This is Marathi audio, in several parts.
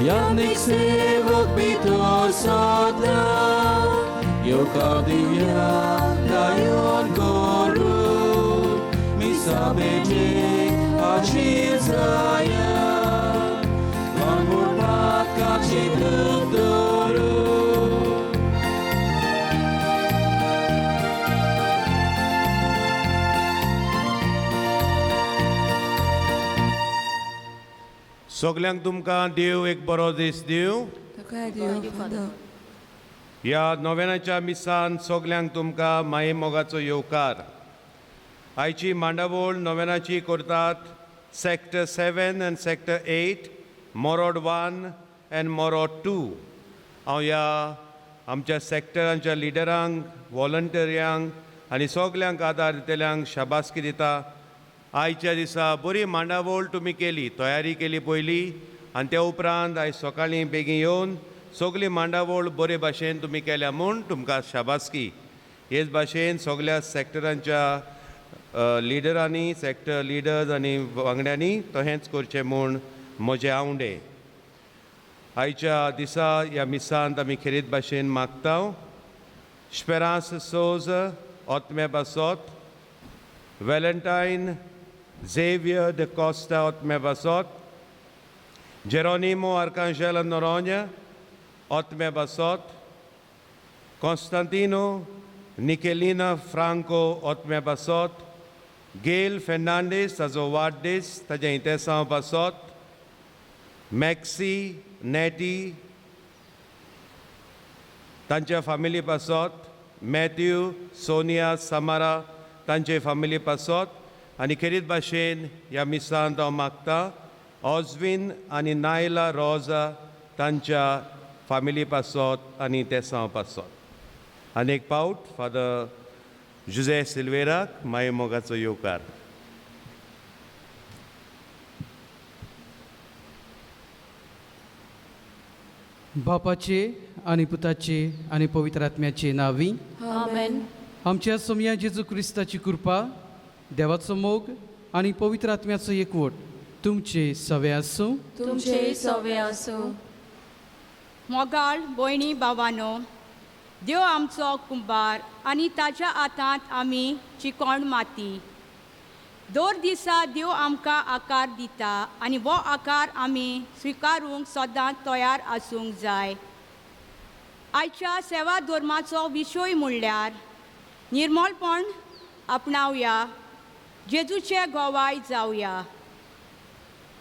Yannick sevok bito sadla, Yokadia dayon goru, misabeje achizaya, Lamurpat kachiduk doru. सगल्यांक तुमकां देव एक बरो दीस दिवं. ह्या नोवेनाच्या मिसान सगल्यांक तुमकां माये मोगाचो येवकार. आयची मांडावळ नोवेनाची करतात सेक्टर 7 आनी सेक्टर 8, मोरोड 1 आनी मोरोड 2. हांव ह्या आमच्या सेक्टरांच्या लिडरांक, वॉलंटियरांक आनी सगल्यांक आदार दितल्यांक शाबासकी दिता. आयच्या दिसा बरी मांडावळ तुमी केली, तयारी केली पयली, आनी त्या उपरांत आयज सकाळीं बेगीन येवन सगली मांडावळ बरे भाशेन तुमी केल्या म्हूण तुमकां शाबासकी. हेच भाशेन सगळ्या सेक्टरांच्या लिडरांनी, सेक्टर लिडर्स आनी वांगड्यांनी तशेंच करचें म्हूण म्हजें आवडे. आयच्या दिसा ह्या मिसांत आमी खेरीत भाशेन मागता स्पेरांस सोज ओतमे बासोत, Valentine Xavier de Costa Otmebasot, Geronimo Arcangelo Noronha Otmebasot, Constantino Nicolina Franco Otmebasot, Gail Fernandes Azovardes taja intenção Basot, Maxi Neti तांच्या फॅमिली पासत, मॅथ्यू, सोनिया, समारा तांचे फॅमिली पासत, आनी खेरीत भाशेन ह्या मिसांत हांव मागता ऑजवीन आनी नायला रोजा तांच्या फॅमिली पासत आनी तेसांव पासत. आनी एक पावट फादर जुझे सिल्वेराक माये मोगाचो येवकार. बापाचे आनी पुताचे आनी पवित्र आत्म्याचे नांवी आमेन. आमच्या सोमया जेजू क्रिस्ताची कृपा, देवाचो मोग आनी पवित्र आत्म्याचो एकवट तुमचे सवे आसूं. तुमचे सवे आसूं. मोगाळ भयणी भावानो, देव आमचो कुंभार आनी ताच्या हातांत आमी चिकोण माती. दर दिसा देव आमकां आकार दिता आनी हो आकार आमी स्विकारूंक सदांच तयार आसूंक जाय. आयच्या सेवा धर्माचो विशय म्हणल्यार निर्मळपण आपणावया, जेजूचे गोवाय जावया.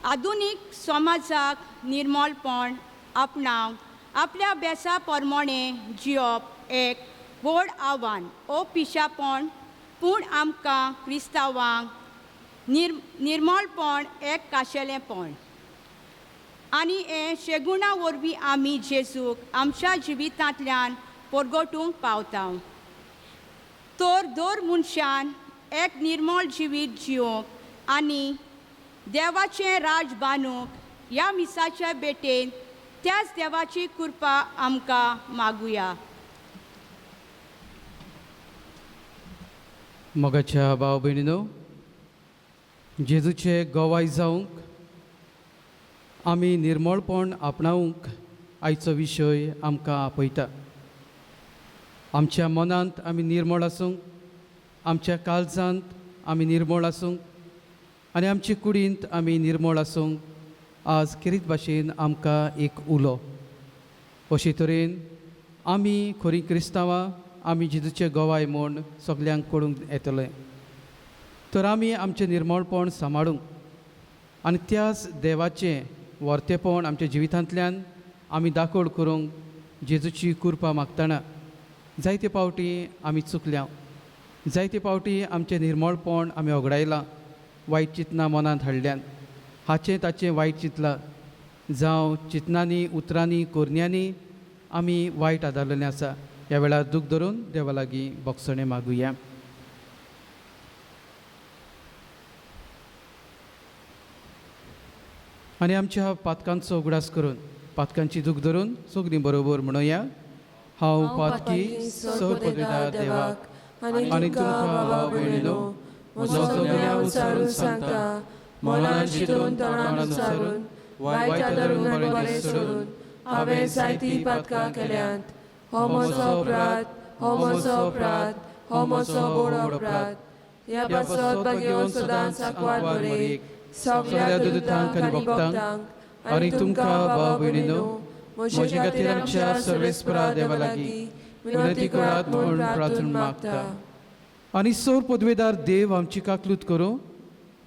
आधुनीक समाजाक निर्मळपण आपणाव आपल्या बेसा प्रमाणे जियोप एक व्हड आव्हान ओ पिशापण, पूण आमकां क्रिस्तांवांक निर्मळपण एक खाशेलेपण. आनी हे शेगुणा वरवीं आमी जेजूक आमच्या जिवितांतल्यान परगटूंक पावता. तर दर मनशान एक निर्मळ जिवीत जिवंक आनी देवाचें राज बांदूंक ह्या मिसाच्या बेटेन त्याच देवाची कृपा आमकां मागुया. मोगाच्या भाव भयणीनो, जेजूचे गोवाय जावंक आमी निर्मळपण आपणावंक आयचो विशय आमकां आपयता. आमच्या मनांत आमी निर्मळ आसूंक, आमच्या काळजांत आमी निर्मळ आसूंक आनी आमचे कुडींत आमी निर्मळ आसूंक आज खेरीत भाशेन आमकां एक उलो. अशे तरेन आमी खरीं क्रिस्तांवां, आमी जेजूचे गोवाय म्हूण सगल्यांक कळूंक येतलें. तर आमी आमचें निर्मळपण सांबाळूंक आनी त्याच देवाचें वर्तेपण आमच्या जिवितांतल्यान आमी दाखोड करूंक जेजूची कृपा मागतना जायते फावटी आमी चुकल्या, जायते फावटी आमचें निर्मळपण आमी वगडायलां, वायट चिंतनां मनांत हाडल्यान, हाचें ताचें वायट चिंतलां, जावं चिंतनांनी, उतरांनी, कोरण्यांनी आमी वायट आदारलेलें आसा. ह्या वेळार दूख धरून देवा लागीं बोगसणें मागुया. आनी आमच्या पातकांचो उगडास करून पातकांची दूख धरून सगळीं बरोबर म्हणुया. हांव पातकी सोपदार देवाक आनी तुमकां भाव भयणीनो म्हजो सगळ्या उचारून सांगता, मनान चिंतून तोंडान उचारून वायट आदरून आनी बरें सोडून हांवें जायतीं पातकां केल्यांत. हो म्हजो अपराध, हो म्हजो अपराध, हो म्हजो व्हड अपराध. ह्या पासत घेवन सदांच आंकवार बरेक सगळ्या दुतांक आनी भक्तांक आनी तुमकां भाव भयणीनो म्हजे खातीर आमच्या सर्वेस्परा देवा लागीं विनंती करात म्हूण प्रार्थना मागता. आनी सोर पदवेदार देव आमची काकलूत करूं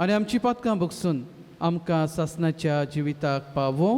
आनी आमची पातकां बगसून आमकां सासणाच्या जिविताक पावो.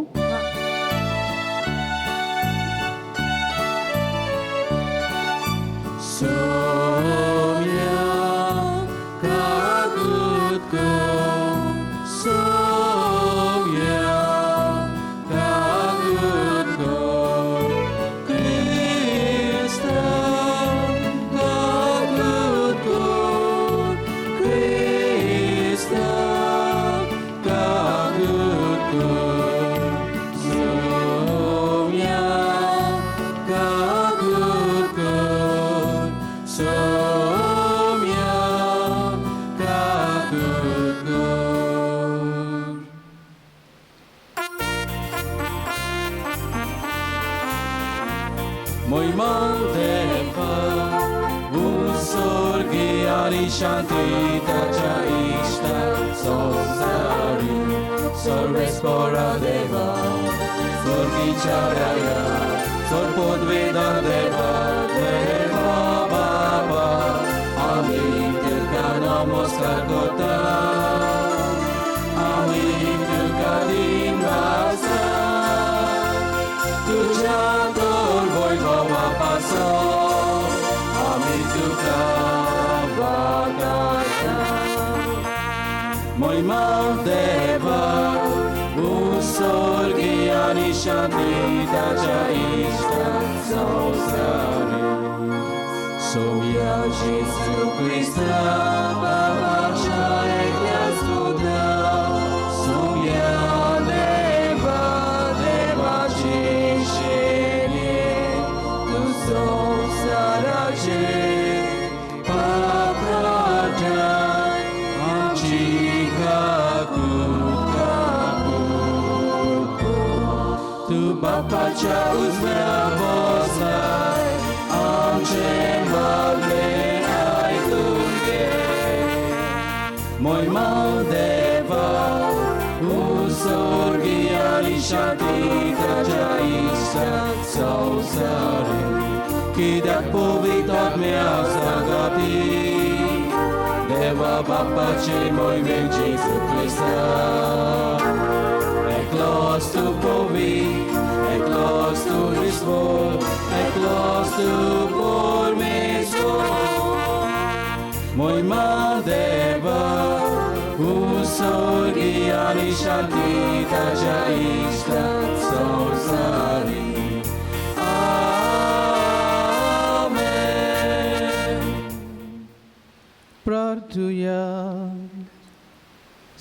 Santitatea Ista Sosari Sorvespora Deva Sorgiciarea Sor podvedar Deva Deva Baba Amin Tylko nomos kargota Amin Tylko din vasa Tujantor Vojvova paso Amin Tylko Moj mal deva usorgi ani santitatea ista sosari. Som ja Jesu Krista, Babača ekja studa. Som ja deva, deva čišćenje, tu som sarađe, Bapača uzmea bosai, amče magle aj tunge. Moj mal deva, usorgi ali santitatea ista sosari. Kidak povitat mea zagati, deva Bapače moj vek Jesu Krista. Eklos tu povit, eklos tu izvor, eklos tu pormesor. Moj mal deva, usorgi ani santitatea ista sosari. Amen. प्रार्थुया.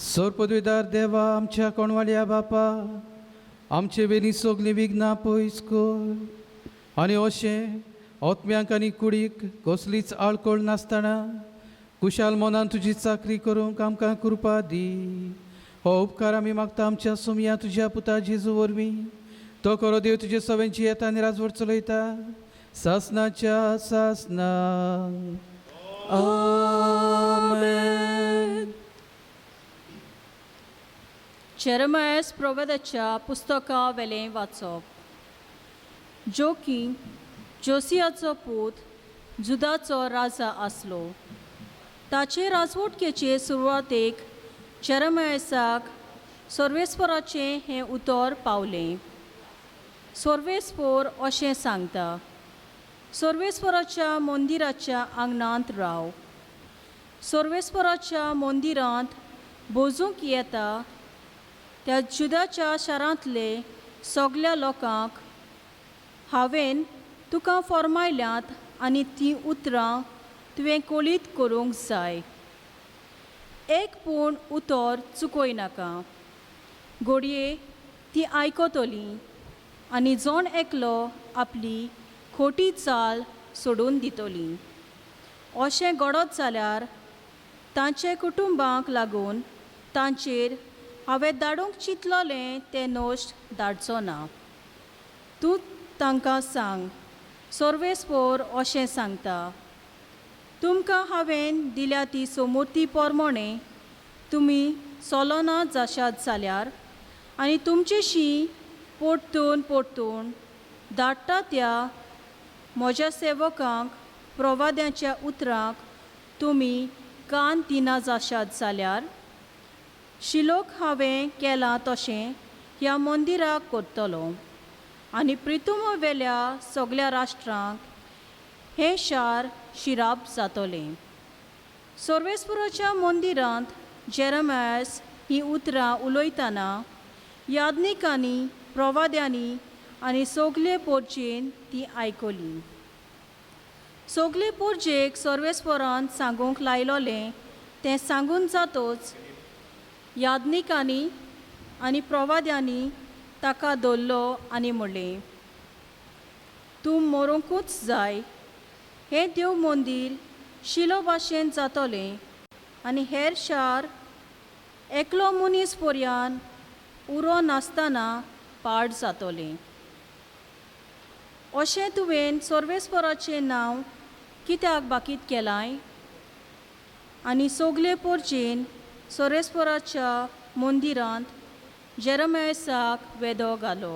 सोर पदवीदार देवा आमच्या कोणवाल्या बापा आमचे वेली सगलीं विघ्नां पयस कर आनी अशें आत्म्यांक आनी कुडीक कसलीच आळकोळ नासतना कुशाल मनान तुजी चाकरी करूंक आमकां कृपा दी. हो उपकार आमी मागता आमच्या सुमया तुज्या पुता जेजू वरवीं. तो करो देव तुजे सगळ्यांची येता आनी राजवट चलयता सासणाच्या सासणां. आमेन. जेरेमायास प्रवादाच्या पुस्तका वेलें वाचप. जो की जोसियाचो पूत जुदाचो राजा आसलो. ताचे राजवटकेचे सुरवातेक जेरेमायासाक सर्वेस्पराचें हें उतर पावलें. सर्वेस्पर अशें सांगता, सर्वेस्पराच्या मंदिराच्या आंगणांत राव. सर्वेस्पराच्या मंदिरांत बोजूंक येता त्या जुदाच्या शारांतले सगळ्या लोकांक हांवें तुका फर्मायल्यांत आनी तीं उतरां तुवें कोलीत करूंक जाय. एक पूण उतर चुकोय नाका. घडये ती आयकतलीं आनी जोण एकलो आपली खोटी चाल सोडून दितली. अशें घडत जाल्यार तांचे कुटुंबाक लागून तांचेर हांवें धाडूंक चिंतलोलें तें नोश्ट धाडचो ना. तूं तांकां सांग, सर्वेस्पोर अशें सांगता, तुमकां हांवें दिल्या ती समृद्धी पोरमोणें तुमी चलोना जाशात जाल्यार आनी तुमचेशी परतून धाडटा त्या म्हज्या सेवकांक प्रवाद्यांच्या उतरांक तुमी कान दिना जाशात जाल्यार शिलोक हांवें केलां तशें ह्या मंदिराक करतलो आनी प्रितुमा वेल्या सगळ्या राष्ट्रांक हें शार शिराप जातलें. सर्वेस्पुराच्या मंदिरांत जेरमायास हीं उतरां उलयतना याज्ञिकांनी प्रवाद्यांनी आनी सगळे पोरचेन ती आयकली. सगळे पोरचेक सर्वेस्परान सांगूंक लायलोलें तें सांगून जातोच याज्ञिकांनी आनी प्रवाद्यांनी ताका धरलो आनी म्हणलें, तूं मरूंकूच जाय. हें देव मंदीर शिलो भाशेन जातलें आनी हेर शार एकलो मनीस पर्यान उरो नासतना पाड जातलें. अशें तुवें सर्वेस्पराचें नांव कित्याक बाकीत केलाय? आनी सगळे पोरचेन सर्वेस्पराच्या मंदिरांत जेरमायासाक वेदो घालो.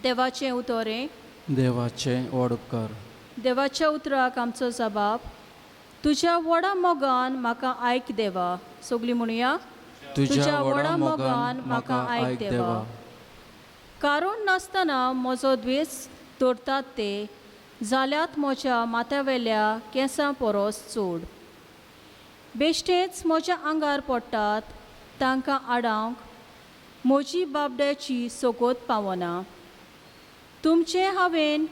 देवाचें उतोरें. देवाचें व्हड उपकार. देवाच्या उतराक आमचो जबाब, तुज्या व्हडा मोगान म्हाका आयक देवा. सगळीं म्हणुया, तुज्या व्हडा मोगान म्हाका आयक देवा. कारण नासतना म्हजो द्वेस दवरतात ते जाल्यात म्हज्या माथ्यावेल्या केंसां परस चड. बेश्टेच म्हज्या आंगार पडटात तांकां आडावंक म्हजी बाबड्याची सोकोत पावना. तुमचें हांवें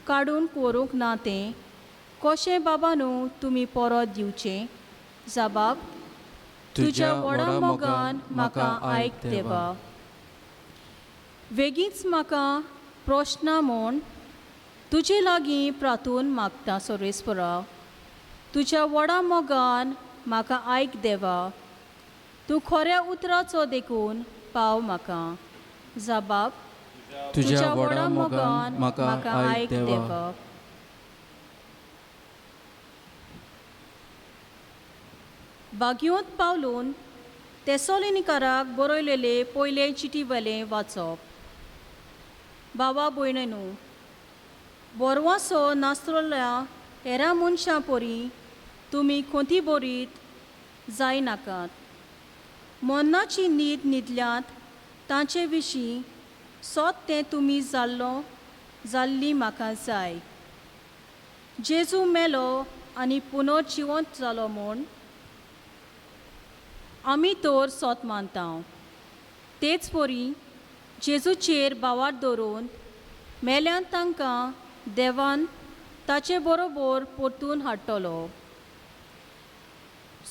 काडून व्हरूंक ना तें कशें बाबानू तुमी परत दिवचें? जबाब, तुज्या व्हडा मोगान म्हाका आयक देवा. बेगीच म्हाका प्रश्न म्हूण तुजे लागीं प्रार्थून मागता सर्वेस्परा. तुज्या व्हडा मोगान म्हाका आयक देवा. तूं खऱ्या उतराचो देखून पाव म्हाका. जबाब, तुज्या व्हडा मोगान म्हाका आयक देवा. बागयोंत पावलून तेसोलिनिकाराक बरयलेले पयले चिटीवेलें वाचप. भावा भयणींनो, बोरवासो नासतल्या हेरा मनशां परी तुमी खोंती बरीत जायनाकात. मरणाची न्हीद न्हिदल्यात तांचे विशीं सोत तें तुमी जाल्ली म्हाका जाय. जेजू मेलो आनी पुनर्जिवंत जालो म्हूण आमी तर सोत मानता. तेच परी जेजूचेर बावार दवरून मेल्यान तांकां देवान ताचे बरोबर परतून हाडटलो.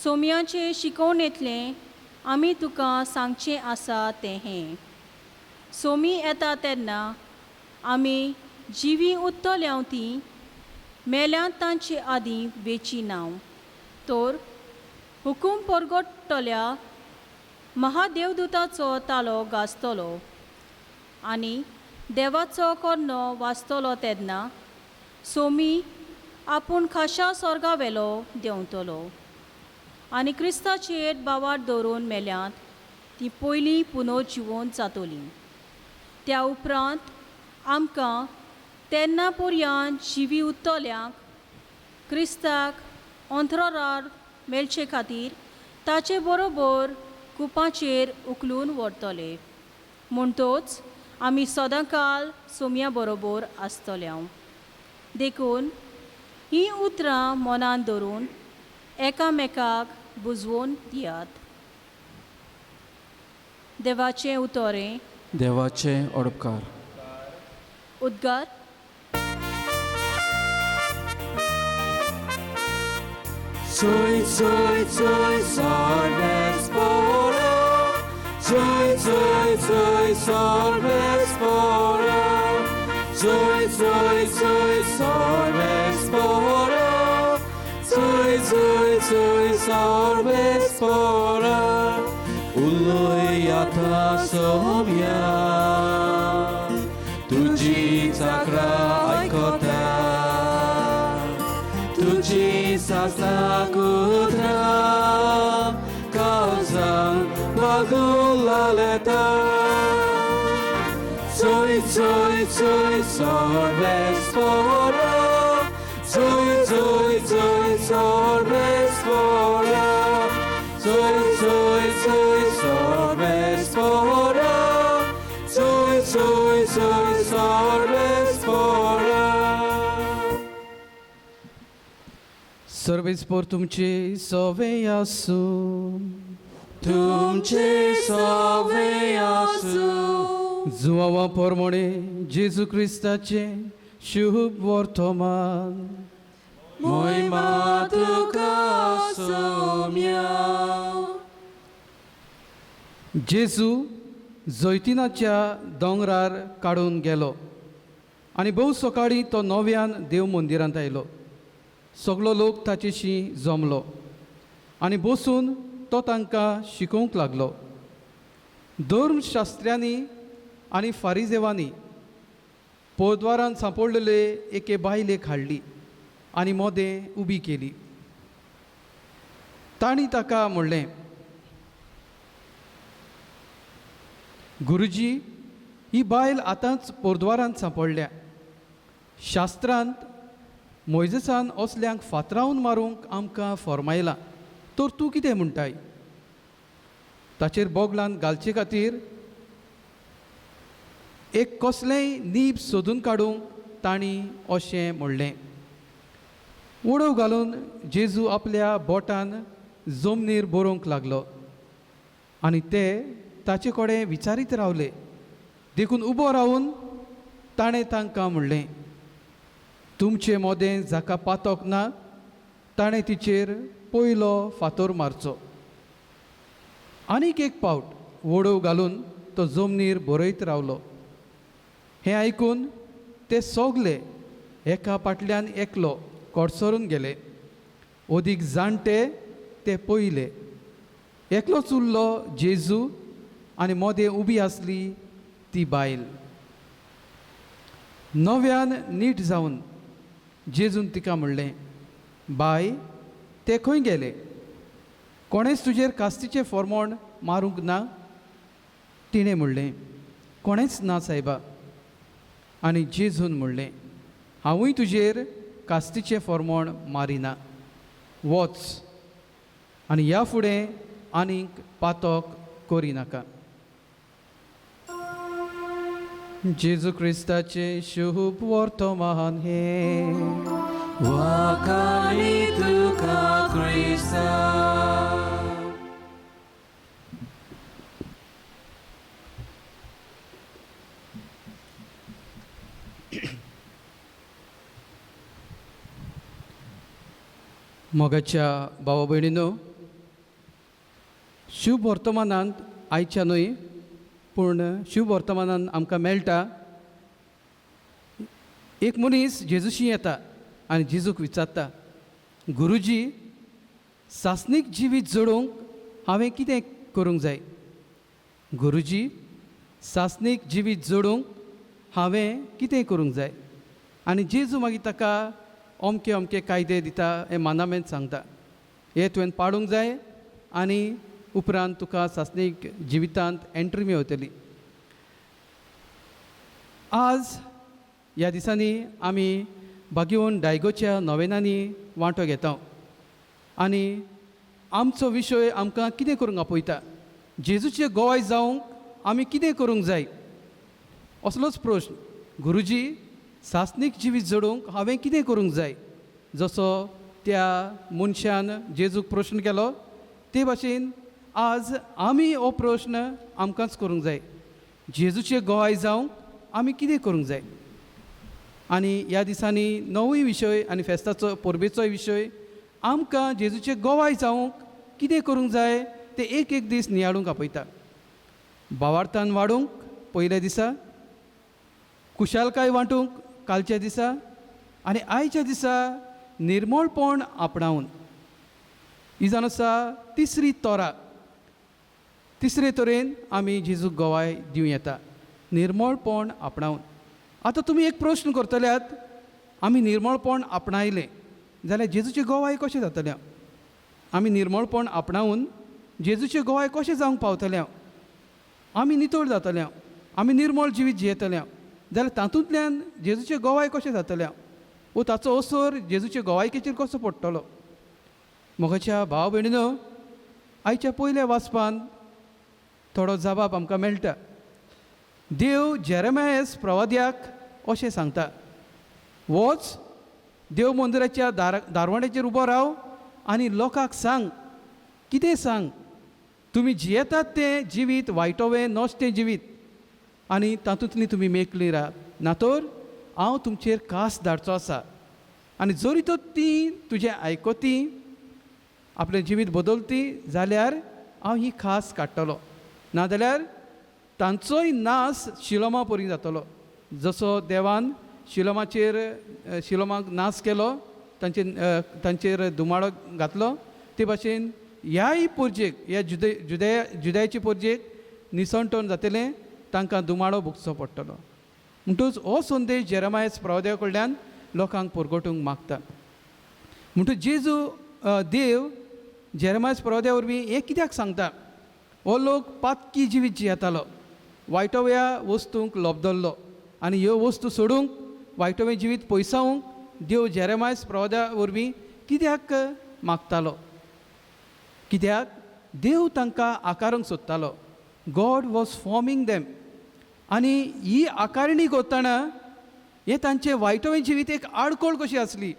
सोमयाचे शिकवणेंतलें आमी तुका सांगचें आसा तें हें. सोमी येता तेन्ना आमी जिवी उत्तल्यांव तीं मेल्यान तांचे आदीं वेची नाव. तर हुकूम परगटतल्या महादेवदूताचो तालो गाजतलो आनी देवाचो कर्णो वाजतलो तेन्ना सोमी आपूण खाशा स्वर्गावेलो देंवतलो आनी क्रिस्ताचेर बावार दवरून मेल्यांत ती पयलीं पुनर्जिवंत जातलीं. त्या उपरांत आमकां तेन्ना पर्यंत जिवी उत्तल्यांक क्रिस्ताक अंतरार मेलचे खातीर ताचे बरोबर कुपाचेर उखलून व्हरतले. म्हणटच आमी सदांकाल सोम्या बरोबर आसतल्या. देखून हीं उतरां मनान धरून एकामेकाक बुजवून दियात. देवाचें उतोरें. देवाचें ओडपकार. उद्गार. Soy, soy, soy, sarves poro, Joy, joy, joy, sorves fora. Joy, joy, joy, sorves fora. Joy, joy, joy, sorves fora. Uloi ata somia. Tuji sakra aikota. Tuji sasna kutra. Kauzang magulaleta. Joy, joy, joy, sorves fora. Joy, joy, joy, sorves fora. Joy, joy, joy, sorves fora. Joy, joy, joy, sorves fora. सर्वेस्पोर तुमचे सवे आसूं. तुमचे सवे आसूं. जुवावा पोरमोणे जेजू क्रिस्ताचे शुभ वर्तमान. मोहिमा तुका सोम्या. जेजू जैतिनाच्या दोंगरार काडून गेलो आनी भोव सकाळीं तो नव्यान देव मंदिरांत आयलो. सगळो लोक ताचेशी जमलो आनी बसून तो तांकां शिकोवंक लागलो. धर्मशास्त्र्यांनी आनी फारिजेवांनी पोद्वारांत सांपडलेले एके बायलेक हाडली आनी मोदें उबी केली. तांणी ताका म्हणलें, गुरुजी, ही बायल आतांच पोरद्वारांत सांपडल्या. शास्त्रांत मोइजेसान असल्यांक फातरावन मारूंक आमकां फर्मायलां, तर तूं कितें म्हणटाय? ताचेर बोगलान घालचे खातीर एक कसलेंय नीब सोदून काडूंक तांणी अशें म्हणलें. उडो घालून जेजू आपल्या बोटान जमनीर बरोवंक लागलो आनी ते ताचे कडेन विचारीत रावले. देखून उबो रावन ताणें तांकां म्हणलें, तुमचें मोदें जाका पातोक ना ताणें तिचेर पयलो फातोर मारचो. आनीक एक पावट वडो घालून तो जमनीर बरयत रावलो. हें आयकून ते सोगले एका फाटल्यान एकलो कोडसरून गेले. ओदीक जाणटे ते पयले. एकलोच उरलो जेजू आनी मोदें उबी आसली ती बायल. नव्यान नीट जावन जेजून तिका म्हणलें, बाय, ते खंय गेले? कोणेच तुजेर कास्तीचें फर्मोण मारूंक ना? तिणें म्हणलें, कोणेच ना सायबा. आनी जेजून म्हणलें, हांवूय तुजेर कास्तीचें फर्मोण मारिना. वच आनी ह्या फुडें आनीक पातोक करिनाका. जेजू क्रिस्ताचें शुभ वर्तमान हे. वाखाणी तुका क्रिस्ता. मोगाच्या भावा भयणीनो, शुभ वर्तमानांत आयच्या न्हय पूण शुभ वर्तमानांत आमकां मेळटा एक मनीस जेजूशी येता आनी जेजूक विचारता, गुरुजी, सासणीक जिवीत जडोवंक हांवें कितें करूंक जाय? गुरुजी, सासणीक जिवीत जडोवंक हांवें कितें करूंक जाय? आनी जेजू मागीर ताका अमके अमके कायदे दिता, हे मानामेंत सांगता. हे तुवें पाडूंक जाय आनी उपरांत तुका सासणीक जिवितांत एंट्री मेळटली. आज ह्या दिसांनी आमी भाग्यवन डायगोच्या नोवेनांनी वांटो घेता आनी आमचो विशय आमकां कितें करूंक आपयता? जेजूचें गोवाय जावंक आमी कितें करूंक जाय? असलोच प्रश्न. गुरुजी, सासणीक जिवीत जडोवंक हांवें कितें करूंक जाय? जसो त्या मनशान जेजूक प्रश्न केलो ते भाशेन आज आमी हो प्रश्न आमकांच करूंक जाय. जेजूचें गोवाय जावंक आमी कितें करूंक जाय? आनी ह्या दिसांनी नवोय विशय आनी फेस्ताचो परबेचोय विशय आमकां जेजूचें गोवाय जावंक कितें करूंक जाय ते एक एक दीस नियाळूंक आपयता. भावार्थान वाडूंक पयल्या दिसा, कुशालकाय वांटूंक कालच्या दिसा, आनी आयच्या दिसा निर्मळपण आपणावन. ही जावन आसा तिसरी तोरा. तिसरे तरेन आमी जेजूक गोवाय दिवं येता, निर्मळपण आपणावन. आतां तुमी एक प्रश्न करतल्यात, आमी निर्मळपण आपणायलें जाल्यार जेजूचें गोवाय कशें जातलें? आमी निर्मळपण आपणावन जेजूचें गोवाय कशें जावंक पावतलें? आमी नितळ जातलें, आमी निर्मळ जिवीत जियेतलें जाल्यार तातूंतल्यान जेजूचें गोवाय कशें जातलें? वो ताचो असर जेजूचे गोवायकेचेर कसो पडटलो? मोगाच्या भाव भयणीनो, आयच्या पयल्या वाचपान थोडो जबाब आमकां मेळटा. देव जेरेमायास प्रवाद्याक अशें सांगता, वच देव मंदिराच्या दारवंड्याचेर उबो राव आनी लोकांक सांग. कितें सांग? तुमी जियेतात तें जिवीत वायटोवें नश्टें जिवीत आनी तातूंतली तुमी मेकळीं रात. नातर हांव तुमचेर कास धाडचो आसा आनी जरी तर ती तुजें आयकोती, आपलें जिवीत बदलती जाल्यार हांव ही खास काडटलो, नाजाल्यार तांचोय नास शिलोमा परी जातलो. जसो देवान शिलोमाक नास केलो, तांचेर दुमाळो घातलो, ते भाशेन ह्याय पोरजेक, ह्या जुदयाची पोरजेक निसंटोन जातलें, तांकां दुमाळो भोगचो पडटलो. म्हणटूच हो संदेश जेरेमायास प्रवाद्या कडल्यान लोकांक परगटूंक मागता. म्हणटूच जेजू देव जेरेमायास प्रवाद्या वरवीं हें कित्याक सांगता? हो लोक पातकी जिवीत जियेतालो, वायटव्या वस्तूंक लोबदल्लो आनी ह्यो वस्तू सोडूंक वायटवें जिवीत पयसावंक देव जेरेमायास प्रवाद्या वरवीं कित्याक मागतालो? कित्याक देव तांकां आकारूंक सोदतालो. God was forming them. आनी ही आकारणी करतना हें तांचें वायटवें जिवीत एक आडकोळ कशी आसली.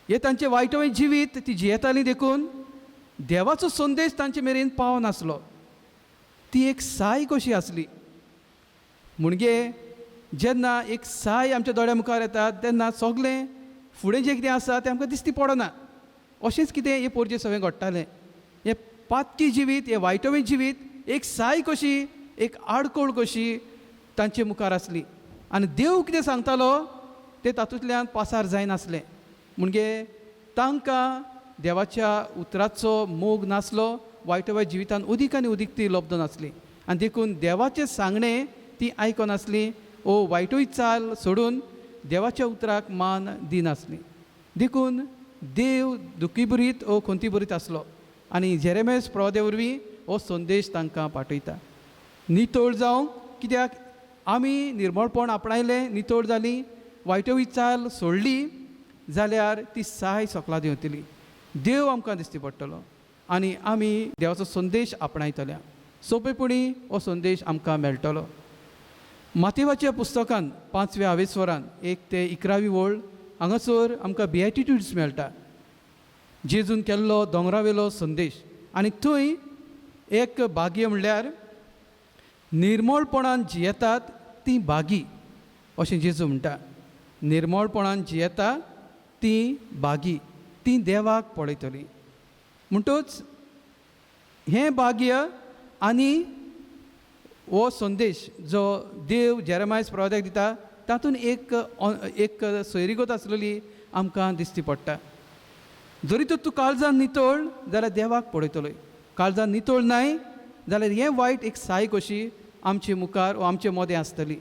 हें तांचें वायटवें जिवीत ती जियेतालीं देखून देवाचो संदेश तांचे मेरेन पावनासलो. ती एक साय कशी आसली. म्हणजे जेन्ना एक साय आमच्या दोळ्या मुखार येता तेन्ना सगळें फुडें जें कितें आसा तें आमकां दिसती पडना. अशेंच कितें हे पोरजें सगळें घडटालें. हें पातकी जिवीत, हें वायटवें जिवीत एक साय कशी, एक आडकोळ कशी तांचे मुखार आसली. आनी देव कितें सांगतालो तें तातूंतल्यान पासार जायनासलें. म्हणजे तांकां देवाच्या उतराचो मोग नासलो, वायटव्या जिवितान उदीक आनी उदीक ती लब्ध नासली. आनी देखून देवाचें सांगणें ती आयकनासली, ओ वायटूय चाल सोडून देवाच्या उतराक मान दिनासली. देखून देव दुखी बरीत ओ खंती बरीत आसलो आनी जेरेमायास प्रवाद्या वरवीं हो संदेश तांकां पाठयता. नितळ जावंक, कित्याक आमी निर्मळपण आपणायलें, नितळ जालीं, वायटवी चाल सोडली जाल्यार ती साय सोकला देंवतली. देव आमकां दिसती पडटलो आनी आमी देवाचो संदेश आपणायतल्या. सोंपेपणी हो संदेश आमकां मेळटलो. मातेवाच्या पुस्तकान 5व्या आवेस्वरान 1 ते 11वी वळ हांगासर आमकां बिएटिट्यूड्स मेळटा. जेजून केल्लो दोंगरावेलो संदेश. आनी थंय एक भाग्य म्हणल्यार निर्मळपणान जियेतात ती भागी अशें जेजू म्हणटा. निर्मळपणान जियेता ती भागी, ती देवाक पळयतली. म्हणटूच हें भाग्य आनी हो संदेश जो देव जेरेमायास प्रवाद्याक दिता तातूंत एक सोयरीगत आसलेली आमकां दिसती पडटा. जरी तर तूं काळजान नितळ जाल्यार देवाक पळयतलो. काळजान नितळ नाय जाल्यार हें वायट एक साय कशी आमचे मुखार वा आमचे मोदें आसतली.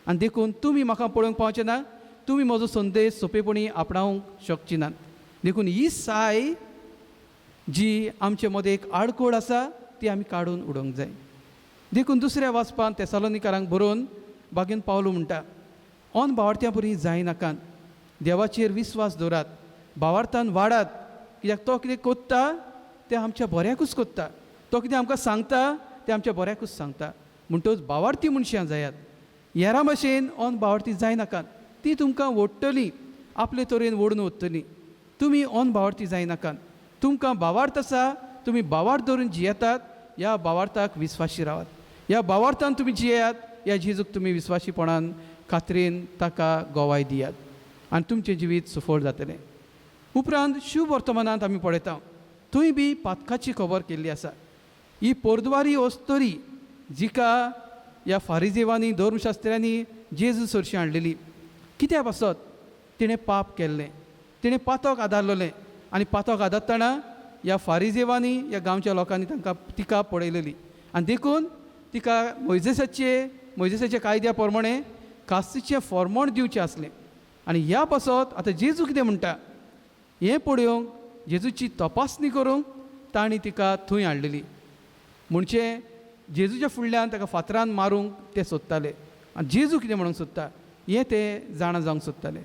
आनी देखून तुमी म्हाका पळोवंक पावचे ना, तुमी म्हजो संदेश सोंपेपणी आपणावंक शकची नात. देखून ही साय जी आमचे मदें एक आडकोळ आसा ती आमी काडून उडोवंक जाय. देखून दुसऱ्या वाचपान तेसालोनिकारांक बरोवन बागेन पावलो म्हणटा, ऑन भावार्थ्यां परी जायनाकात, देवाचेर विस्वास दवरात, भावार्थान वाडात, कित्याक तो कितें कोत्ता तें आमच्या बऱ्याकूच कोत्ता. तो कितें आमकां सांगता तें आमच्या बऱ्याकूच सांगता. म्हणटूच भावार्थी मनशां जायात. हेरां भशेन ऑन भावार्थी जायनाकात. ती तुमकां ओडटली, आपले तरेन ओडून वतली. तुमी ऑन भावार्थी जायनाकात. तुमकां भावार्थ आसा, तुमी भावार्थ धरून जियेतात, ह्या भावार्थाक विस्वाशी रावात. ह्या भावार्थान तुमी जियेयात, ह्या जेजूक तुमी विस्वाशीपणान खात्रेन ताका गोवाय दियात आनी तुमचें जिवीत सुफळ जातलें. उपरांत शुभ वर्तमानांत आमी पळयता थंय बी पातकाची खबर केल्ली आसा. ही पोरदवारी वस्तरी जिका ह्या फारिजेवांनी धर्मशास्त्र्यांनी जेजू सरशी हाडलेली. कित्याक पासत तिणें पाप केल्लें, तिणें पातोक आदारलोलें आनी पातोक आदारतना ह्या फारिजेवांनी ह्या गांवच्या लोकांनी तिका पळयलेली आनी देखून तिका मोइजेसाच्या कायद्या प्रमाणे कास्तीचें फॉर्मोण दिवचें आसलें. आनी ह्या पासत आतां जेजू कितें म्हणटा हें पळोवंक जेजूची तपासणी करूंक तांणी तिका थंय हाडलेली. म्हणजे जेजूच्या फुडल्यान ताका फातरान मारूंक ते सोदताले आनी जेजू कितें म्हणूंक सोदता हें ते जाणा जावंक सोदताले.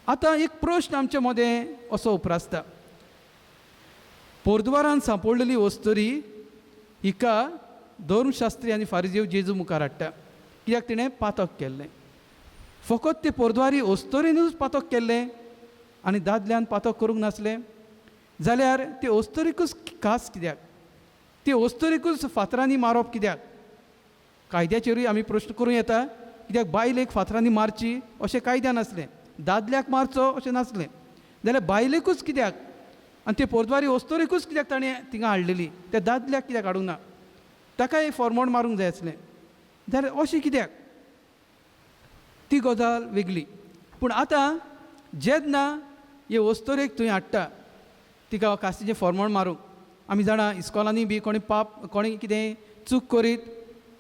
आतां एक प्रश्न आमच्या मदें असो उप्रासता. पोरद्वारान सांपडलेली वस्तुरी हिका धर्मशास्त्री आनी फारिजेव जेजू मुखार हाडटा कित्याक तिणें पातक केल्लें. फकत ते पोरद्वारी ओस्तोरीनूच पातक केल्लें आनी दादल्यान पातक करूंक नासलें जाल्यार ते ओस्तोरीकूच खास कित्याक, ते ओस्तोरीकूच फातरांनी मारप कित्याक? कायद्याचेरूय आमी प्रश्न करूं येता कित्याक बायलेक फातरांनी मारची अशें कायद्यान नासलें, दादल्याक मारचो अशें नासलें. जाल्यार बायलेकूच कित्याक आनी ते पोरद्वारी ओस्तोरीकूच कित्याक ताणें थिंगा हाडलेली, त्या दादल्याक कित्याक हाडूंक ना? ताकाय फॉर्मोण मारूंक जाय आसलें. जाल्यार अशें कित्याक? ती गजाल वेगळी. पूण आतां जेन्ना हे ओस्तोरेक थंय हाडटा तिका कास्तीचें फॉर्मोण मारूंक, आमी जाणा इस्कॉलांनी बी कोणी कितें चूक करीत,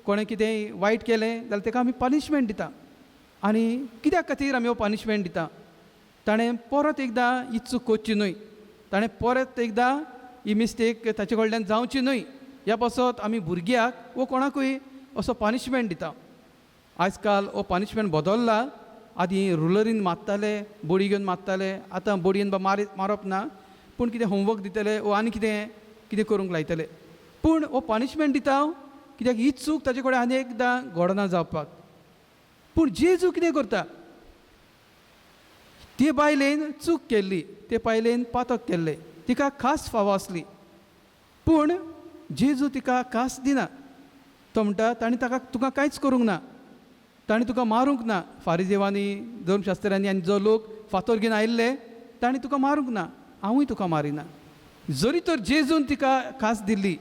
कोणें कितेंय वायट केलें जाल्यार ताका आमी पनिशमेंट दिता. आनी कित्याक खातीर आमी हो पनिशमेंट दिता? ताणें परत एकदां ही चूक करची न्हय, ताणें परत एकदां ही मिस्टेक ताचे कडल्यान जावची न्हय ह्या पासत आमी भुरग्याक वो कोणाकूय असो पनिशमेंट दिता. आयज काल हो पनिशमेंट बदलला. आदीं रुलरीन मारताले, बोडी घेवन मारताले, आतां बोडयेन मारप ना, पूण कितें होमवर्क दितले वो आनी कितें कितें करूंक लायतले. पूण हो पनिशमेंट दिता कित्याक ही चूक ताचे कडेन आनी एकदां घडना जावपाक. पूण जेजू कितें करता? ते बायलेन चूक केल्ली, ते बायलेन पातक केल्लें, तिका खास फावो आसली, पूण जेजू तिका खास दिना. तो म्हणटा ताणें तुका कांयच करूंक ना, ताणें तुका मारूंक ना. फारिजेवांनी धर्मशास्त्रांनी आनी जो लोक फातर घेवन आयिल्ले ताणें तुका मारूंक ना, हांवूय तुका मारिना. जरी तर जेजून तिका खास दिल्ली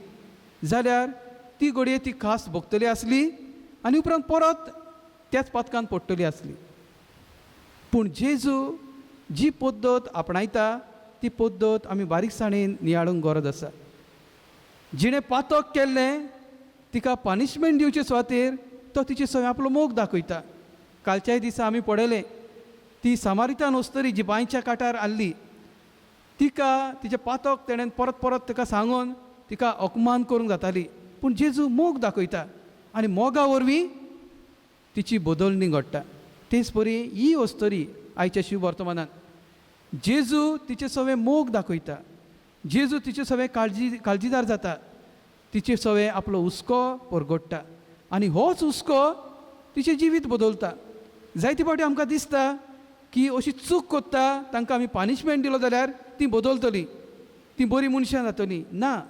जाल्यार ती घडये ती खास भोगतली आसली आनी उपरांत परत त्याच पातकान पडटली आसली. पूण जेजू जी पद्दत आपणायता ती पद्दत आमी बारीकसाणेन नियाळूंक गरज आसा. जिणें पातक केल्लें तिका पनिशमेंट दिवचे सुवातेर तो तिचे सगळें आपलो मोग दाखयता. कालच्याय दिसा आमी पळयलें ती सामारितान वस्तरी जी बांयच्या कांठार आसली तिका तिचे पातक तेणें परत परत तिका सांगून तिका अपमान करूंक जाताली. पूण जेजू मोग दाखयता आनी मोगा वरवीं तिची बदलणी घडटा. तेच परी ही वस्तरी आयच्या शिव वर्तमानांत जेजू तिचे सगळें मोग दाखयता. जेजू तिचे सगळें काळजीदार जाता. तिचे सगळें आपलो हुस्को परगडटा आनी होच हुस्को तिचें जिवीत बदलता. जायते फावटी आमकां दिसता की अशी चूक करता तांकां आमी पनिशमेंट दिलो जाल्यार ती बदलतली, ती बरी मनशां जातली. ना,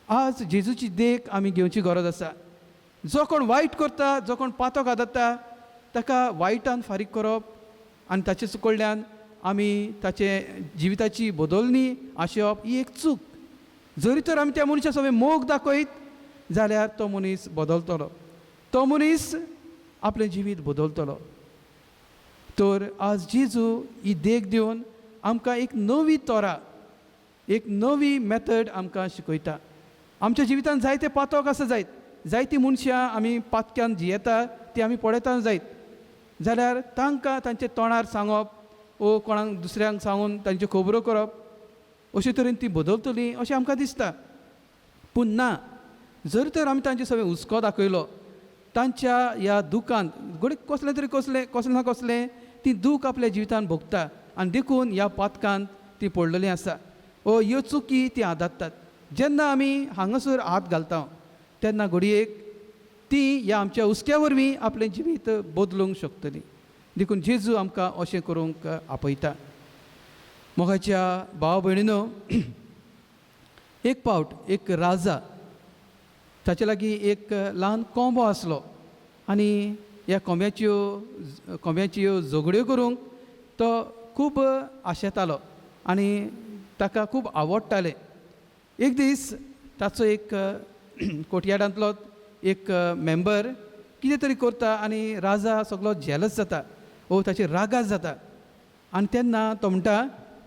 आज जेजूची देख आमी घेवची गरज आसा. जो कोण वायट करता, जो कोण पातक आदरता ताका वायटान फारीक करप आनी ताचे कडल्यान आमी ताचे जिविताची बदलणी आशेवप ही एक चूक. जरी तर आमी त्या मनशा सगळें मोग दाखयत जाल्यार तो मनीस बदलतलो, तो मनीस आपलें जिवीत बदलतलो. तर आज जेजू ही देख दिवन आमकां एक नवी तोरा, एक नवी मेथड आमकां शिकयता. आमच्या जिवितांत जायते पातक आसा जायत, जायतीं मनशां आमी पातक्यान जियेता ती आमी पळयता जायत, जाल्यार तांकां तांचे तोंडार सांगप वो कोणाक दुसऱ्यांक सांगून तांच्यो खबरो करप अशे तरेन ती बदलतली अशें आमकां दिसता. पूण ना, जर तर आमी तांचे सगळें हुस्को दाखयलो, तांच्या ह्या दुखांत घडये कसलें तरी कसलें ना कसलें ती दूख आपल्या जिवितांत भोगता आनी देखून ह्या पातकांत ती पडलेलीं आसा. ओ ह्यो चुकी ती आदारतात. जेन्ना आमी हांगासर हात घालता तेन्ना घडयेक ती ह्या आमच्या हुस्क्या वरवीं आपलें जिवीत बदलूंक शकतली. देखून जेजू आमकां अशें करूंक आपयता. मोगाच्या भाव भयणीनो, एक फावट एक राजा, ताचे लागीं एक ल्हान कोंबो आसलो आनी ह्या कोंब्याच्यो झगड्यो करूंक तो खूब आशेतालो आनी ताका खूब आवडटालें. एक दीस ताचो एक कोटयाडांतलो एक मेंबर कितें तरी करता आनी राजा सगळो जेलस जाता वो ताचेर रागास जाता आनी तेन्ना तो म्हणटा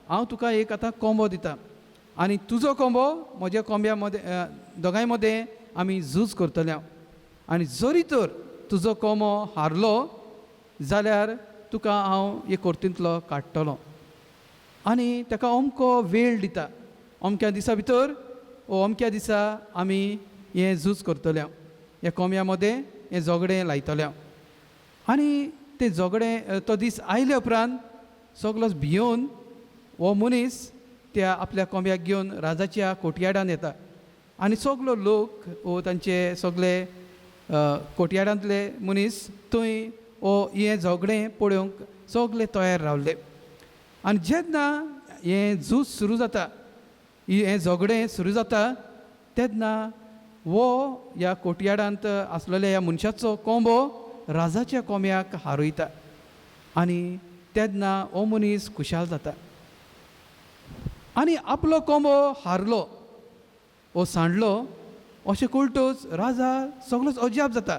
हांव तुका एक आतां कोंबो दिता आनी तुजो कोंबो म्हज्या कोंब्या मदें दोगांय मदें आमी झूज करतले आनी जरी तर तुजो कोंबो हारलो जाल्यार तुका हांव हे कोर्तींतलो काडटलो आनी ताका अमको वेळ दिता अमक्या दिसा भितर वो अमक्या दिसा आमी हें झूज करतले हे कोंब्या मदें हें झगडें लायतले आनी तें झगडें तो दीस आयले उपरांत सगलो भियोन हो मनीस त्या आपल्या कोंब्याक घेवन राजाच्या कोटयार्डान येता आनी सगलो लोक वो तांचे सगळे कोटयार्डांतले मनीस थंय हो हें झगडें पळोवंक सगळे तयार रावले आनी जेन्ना हें झूज सुरू जाता हें झगडें सुरू जाता तेन्ना वो ह्या कोटयार्डांत आसलेल्या ह्या मनशाचो कोंबो राजाच्या कोंब्याक हारयता आनी तेन्ना हो मनीस खुशाल जाता आनी आपलो कोंबो हारलो वो सांडलो अशें कळटूच राजा सगळोच अजाप जाता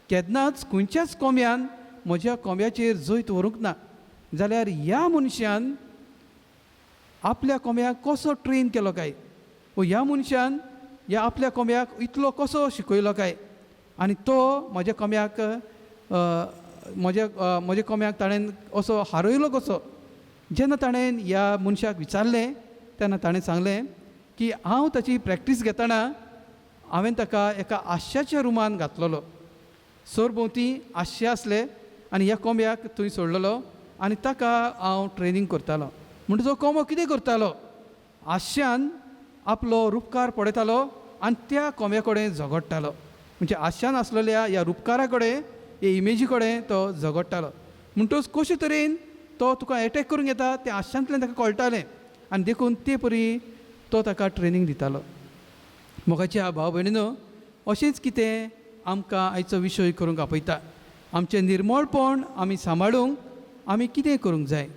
केन्नाच खंयच्याच कोंब्यान म्हज्या कोंब्याचेर जैत व्हरूंक ना जाल्यार ह्या मनशान आपल्या कोंब्याक कसो ट्रेन केलो काय वो ह्या मनशान ह्या आपल्या कोंब्याक इतलो कसो शिकयलो काय आनी तो म्हज्या कोंब्याक म्हज्या कोंब्याक ताणें असो हारयलो कसो जेन्ना ताणें ह्या मनशाक विचारलें तेन्ना ताणें सांगलें की हांव ताची प्रॅक्टीस घेतना हांवें ताका एका आश्याच्या रुमान घातलेलो सरभोंवती आश्य आसले आनी ह्या कोंब्याक थंय सोडलेलो आनी ताका हांव ट्रेनींग करतालो म्हणटा तो कोंबो कितें करतालो आश्यान आपलो रुपकार पळयतालो आनी त्या कोंब्या कडेन झगडटालो म्हणजे आश्यान आसलेल्या ह्या रुपकारा कडेन हे इमेजी कडेन तो झगडटालो म्हणटच कशे तरेन तो तुका एटॅक करूंक येता तें आश्यांतल्यान ताका कळटालें आनी देखून ते परी तो ताका ट्रेनींग दितालो मोगाच्या भाव भयणीनो अशेंच कितें आमकां आयचो विशय करूंक आपयता आमचें निर्मळपण आमी सांबाळूंक आमी कितें करूंक जाय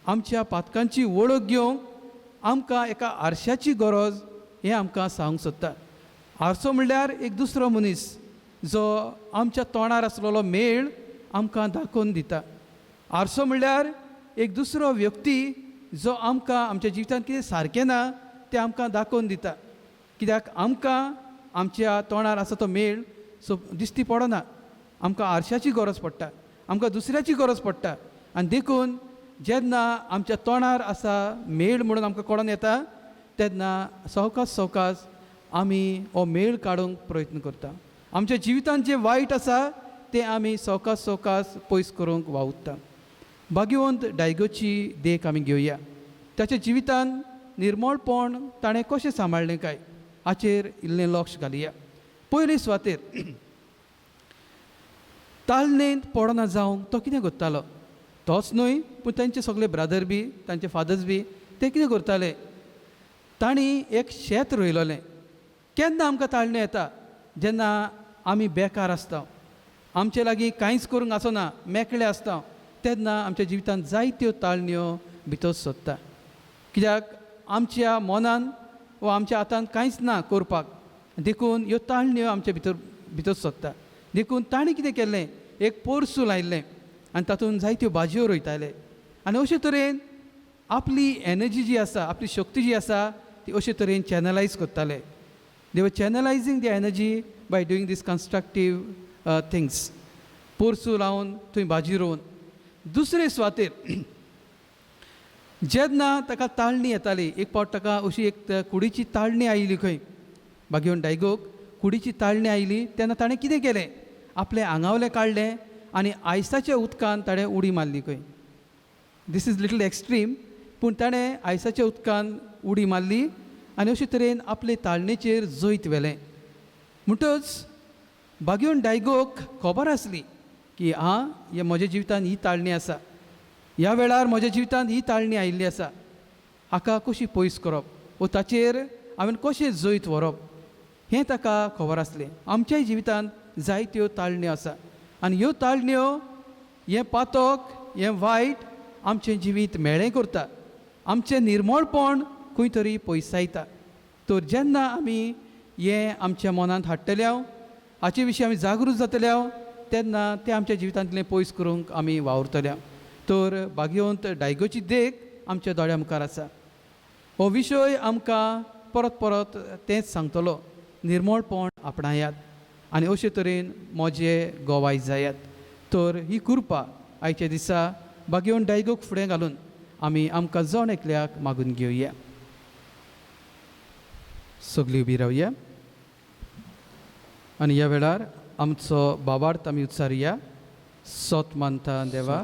आमच्या पातकांची वळख घेवंक आमकां एका आरशाची गरज हें आमकां सांगूंक सोदता आरसो म्हणल्यार एक दुसरो मनीस जो आमच्या तोंडार आसलेलो मेळ आमकां दाखोवन दिता आरसो म्हणल्यार एक दुसरो व्यक्ती जो आमकां आमच्या जिवितांत कितें सारकें ना तें आमकां दाखोवन दिता कित्याक आमकां आमच्या तोंडार आसा तो मेळ दिश्टी पडना आमकां आरशाची गरज पडटा आमकां दुसऱ्याची गरज पडटा आनी देखून जेन्ना आमच्या तोंडार आसा मेळ म्हणून आमकां कळोन येता तेन्ना सवकास आमी हो मेळ काडूंक प्रयत्न करता आमच्या जिवितांत जें वायट आसा तें आमी सवकास पयस करूंक वावुरता भाग्यवंत डायगोची देख आमी घेवया ताच्या जिवितांत निर्मळपण ताणें कशें सांबाळलें काय हाचेर इल्लें लक्ष घालुया पयले सुवातेर ताळणेंत पडना जावंक तो कितें करतालो तोच न्हय पूण तांचे सगळे ब्रदर बी तांचे फादर्स बी ते कितें करताले तांणी एक शेत रोयलोलें केन्ना आमकां ताळणें येता जेन्ना आमी बेकार आसता आमचे लागीं कांयच करूंक आसना मेकळे आसता तेन्ना आमच्या जिवितांत जायत्यो ताळण्यो भितर सोदता कित्याक आमच्या मनान वा आमच्या हातांत कांयच ना करपाक देखून ह्यो ताळण्यो आमच्या भितर सोदता देखून ताणें कितें केल्लें एक पोरसूं लायिल्लें आनी तातूंत जायत्यो भाजयो रोयताले आनी अशे तरेन आपली एनर्जी जी आसा आपली शक्ती जी आसा ती अशे तरेन चॅनलायज करताले they were channelising the energy by doing this constructive things पोरसूं लावन थंय भाजी रोवन दुसरे सुवातेर जेन्ना ताका ताळणी येताली एक फावट ताका अशी एक कुडीची ताळणी आयिल्ली खंय भाग्यवंत डायगोक कुडीची ताळणी आयली तेन्ना ताणें कितें केलें आपलें आंगावलें काडलें आनी आयसाच्या उदकान ताणें उडी मारली खंय दीस इज लिटल एक्स्ट्रीम पूण ताणें आयसाच्या उदकान उडी मारली आनी अशे तरेन आपले ताळणेचेर जैत व्हेलें म्हणटच भाग्यवंत डायगोक खबर आसली की हे म्हज्या जिवितांत ही ताळणी आसा ह्या वेळार म्हज्या जिवितांत ही ताळणी आयिल्ली आसा हाका कशी पयस करप वो ताचेर हांवें कशें जैत व्हरप हें ताका खबर आसलें आमच्याय जिवितांत जायत्यो ताळण्यो आसा आनी ह्यो ताळण्यो हें पातक हें वायट आमचें जिवीत मेळ्ळें करता आमचें निर्मळपण खंय तरी पयसायता तर जेन्ना आमी हें आमच्या मनांत हाडटले हाचे विशीं आमी जागृत जातले तेन्ना ते आमच्या जिवितांतलें पयस करूंक आमी वावुरतले तर भाग्यवंत डायगोची देख आमच्या दोळ्या मुखार आसा हो विशय आमकां परत परत तेंच सांगतलो निर्मळपण आपणायात आनी अशे तरेन मोजे गोवाय जायात तर ही कृपा आयच्या दिसा भाग्यवंत डायगोक फुडें घालून आमी आमकां जण एकल्याक मागून घेवया सगळीं उबी रावया आनी ह्या वेळार आमचो बाबार्थ आमी उच्चारुया सोत मानता देवा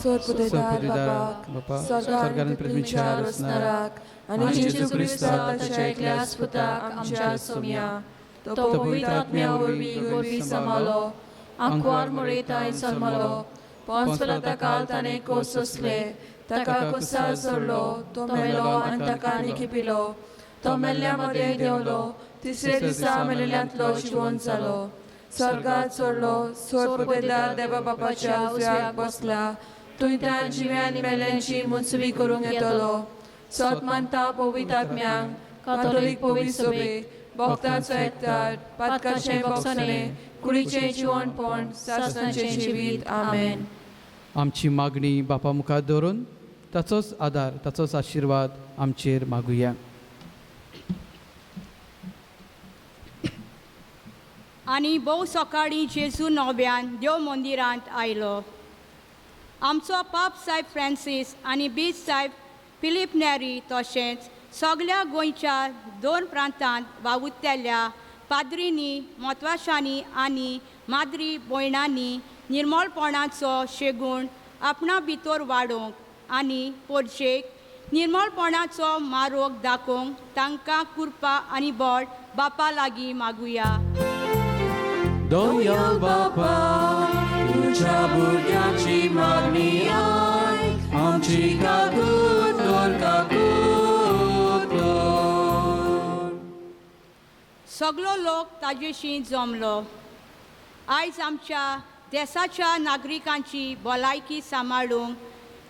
सोदपुतेदार बापा स्वर्गांत पृथ्वीचेर असणाराक आनी जेजू क्रिस्ता ताच्या एकल्या पुताक आमच्या सोम्या तो पवित्र आत्म्या वरवीं समालो आंकवार मोडयताय जल्मलो पोंस पिलाता काल ताणें कोस सोंसले ताका कुसार सोडलो तो मेलो आनी ताका निखिपिलो तो मेल्ल्या मदें देंवलो तिसरे दिसा मेलेल्यांतलो जिवंत जालो स्वर्गात सोडलो सोदपुतेदार देवा बापाच्या उजव्याक बसला थंय त्या जिव्यांनी मेल्यांची मुनसुबी करूंक येतलो सोत मानता पवित्र आत्म्यांक कातोलीक पवित्र सभेक भक्तांचो एकठांय पातकाचें भोगसणें कुडीचें जिवणपण सासणाचें जिवीत आमेन आमची मागणी बापा मुखार दवरून ताचोच आदार ताचोच आशिर्वाद आमचेर मागुया आनी भोव सकाळीं जेजू नव्यान देव मंदिरांत आयलो आमचो पाप साहेब फ्रांसीस आनी बीच साहेब फिलीप नॅरी तशेंच सगळ्या गोंयच्या 2 प्रांतांत वावुरतेल्या पाद्रींनी म्हत्वाशांनी आनी माद्री भयणांनी निर्मळपणाचो शेगूण आपणा भितर वाडोवंक आनी पोरशेक निर्मळपणाचो मारोग दाखोवंक तांकां कृपा आनी बळ बापा लागीं मागुया दयाल बापा तुझ्या भुरग्याची मागणी आयक आमची काकूट कर काकूट कर सगळो लोक ताजेशी जमलो आयज आमच्या देशाच्या नागरिकांची भलायकी सांबाळूंक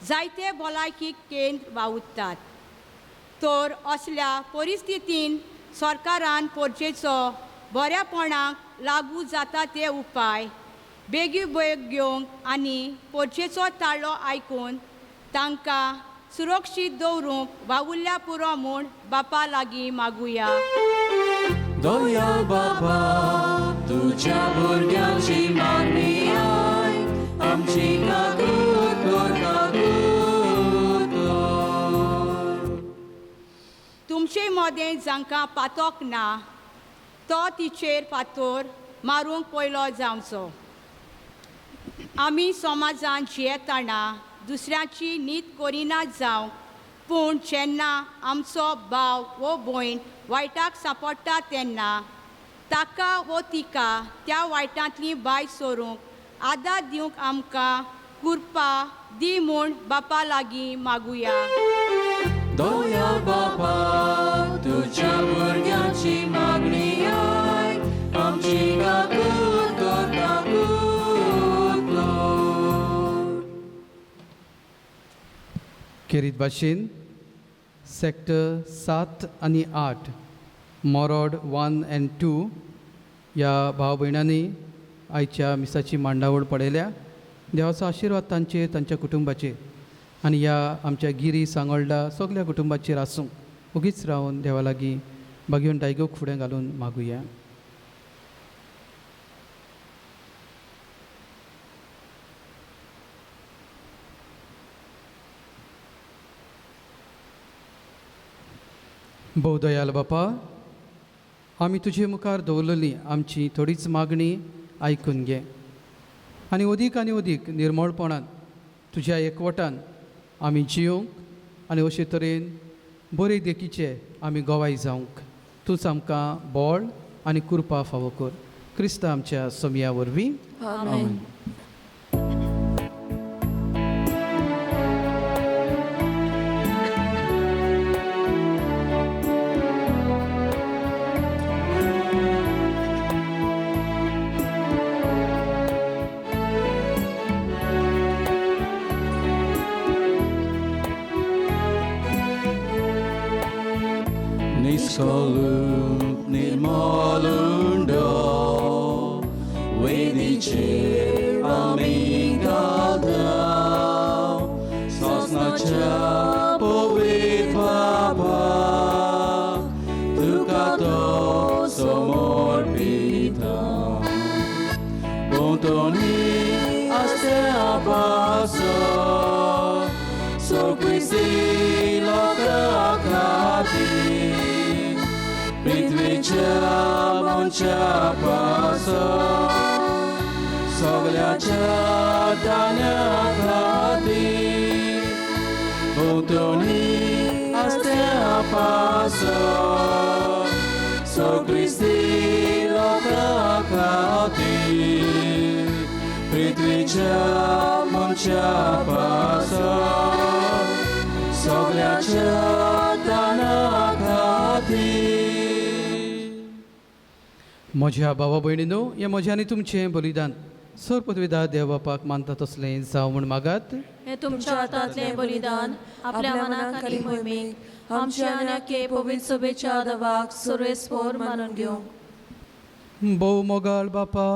जायते भलायकी केंद्र वावुरतात तर असल्या परिस्थितीन सरकारान पोरचेचो बऱ्यापणाक लागू जाता ते उपाय बेगीबेग घेवंक आनी पोरचेचो ताळो आयकून तांकां सुरक्षीत दवरूंक वावुरल्या पुरो म्हूण बापा लागीं मागुया दयाल बापा तुझ्या भुरग्याची मागणी आयक आमची काकूट कर काकूट कर तुमचे मदें जांकां पातोक ना तो तिचेर फातोर मारूंक पयलो जावचो आमी समाजांत जियेतना दुसऱ्याची नीत करिना जावंक पूण जेन्ना आमचो भाव वो भयण वायटाक सांपडटा तेन्ना ताका वो तिका त्या वायटांतली भायर सरूंक आदार दिवंक आमकां कृपा दी म्हूण बापा लागीं मागुया दयाल बापा तुझ्या भुरग्याची मागणी आयक आमची काकूट कर काकूट कर खेरीत भाशेन सेक्टर 7 आनी 8 मोरोड 1 and 2 ह्या भाव भयणांनी आयच्या मिसाची मांडावळ पडयल्या देवाचो आशिर्वाद तांचेर तांच्या कुटुंबाचेर आनी ह्या आमच्या गिरी सांगोळडा सगळ्या कुटुंबाचेर आसूंक उगीच रावन देवा लागीं भाग्यवंत डायगोक फुडें घालून मागुया भोव दयाल बापा आमी तुजे मुखार दवरलेली आमची थोडीच मागणी आयकून घे आनी अदीक निर्मळपणान तुज्या एकवटान आमी जियोंक आनी अशे तरेन बरे देखीचे आमी गोवाय जावंक तूंच आमकां बळ आनी कृपा फावो कर क्रिस्ता आमच्या सोम्या वरवीं आमेन Niskoluk nirmalundo कुडीचेर आमी घालता सोसनाच्या पवित्र बाबा तुका तो समर्पिता Bontoni aste abaso So Christi loka akati Pritvicha moncha paso Soglacha danya akati Bontoni aste abaso So Christi loka akati Pritvicha moncha paso Soglacha dana akati म्हज्या भावा भयणीनो हें म्हजें आनी तुमचें बलिदान सर पदवीदार देव बापाक मानता तसलें जावं म्हूण मागात हे तुमच्या हातांतलें बलिदान आपल्या मनाक आनी मोहिमेक आमच्या आनी आख्खे पवित्र सभेच्या दवाक सर्वेस्पोर मानून घेवंक भोव मोगाळ बापा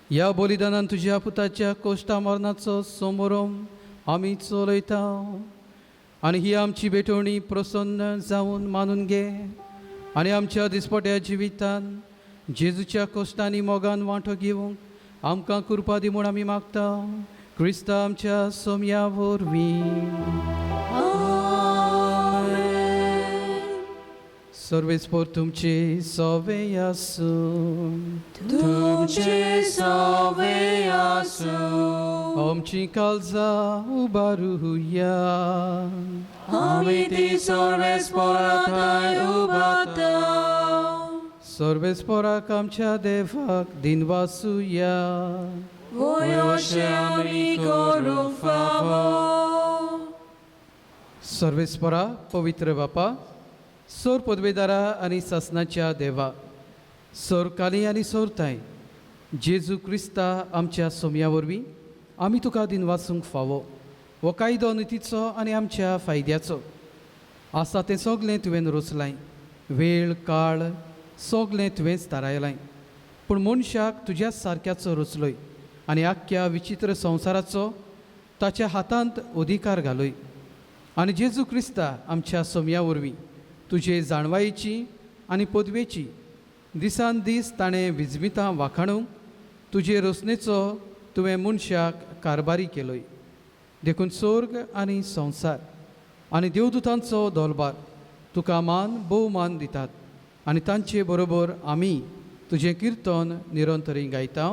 ह्या बलिदानान तुज्या पुताच्या कोश्टा मरणाचो सोमोरम आमी चलयता आनी ही आमची भेटवणी प्रसन्न जावन मानून घे आनी आमच्या दिसपट्या जिवितान जेजूच्या कोश्टांनी मोगान वांटो घेवंक आमकां कृपा दी म्हूण आमी मागता क्रिस्ता आमच्या सोम्या वरवीं सर्वेस्पोर तुमचे सवे आसूं तुमचे सवे आसूं आमची काळजां उबारुया आमी ती सर्वेस्पोरांताय उबारता सर्वेस्पोराक आमच्या देवाक दिनवासुया अशें आमी करूंक फावो सर्वेस्परा पवित्र बापा सोर पदवेदारा आनी सासनाच्या देवा सोर काली आनी सोर ताय जेजू क्रिस्ता आमच्या सोम्या वरवीं आमी तुका दिनवासूंक फावो हो कायदो नितीचो आनी आमच्या फायद्याचो आसा तें सगलें तुवें रोचलाय वेळ काळ सगलें तुवेंच थारायलाय पूण मनशाक तुज्या सारक्याचो रोचलोय आनी आख्ख्या विचित्र संवसाराचो ताच्या हातांत अधिकार घालोय आनी जेजू क्रिस्ता आमच्या सोम्या वरवीं तुजे जाणवायेची आनी पदवेची दिसान दीस ताणें विजमितां वाखाणूंक तुजे रोसणेचो तुवें मनशाक कारबारी केलोय देखून स्वर्ग आनी संवसार आनी देवदूतांचो दोलबार तुका मान भोवमान दितात आनी तांचे बरोबर आमी तुजें किर्तन निरंतरी गायता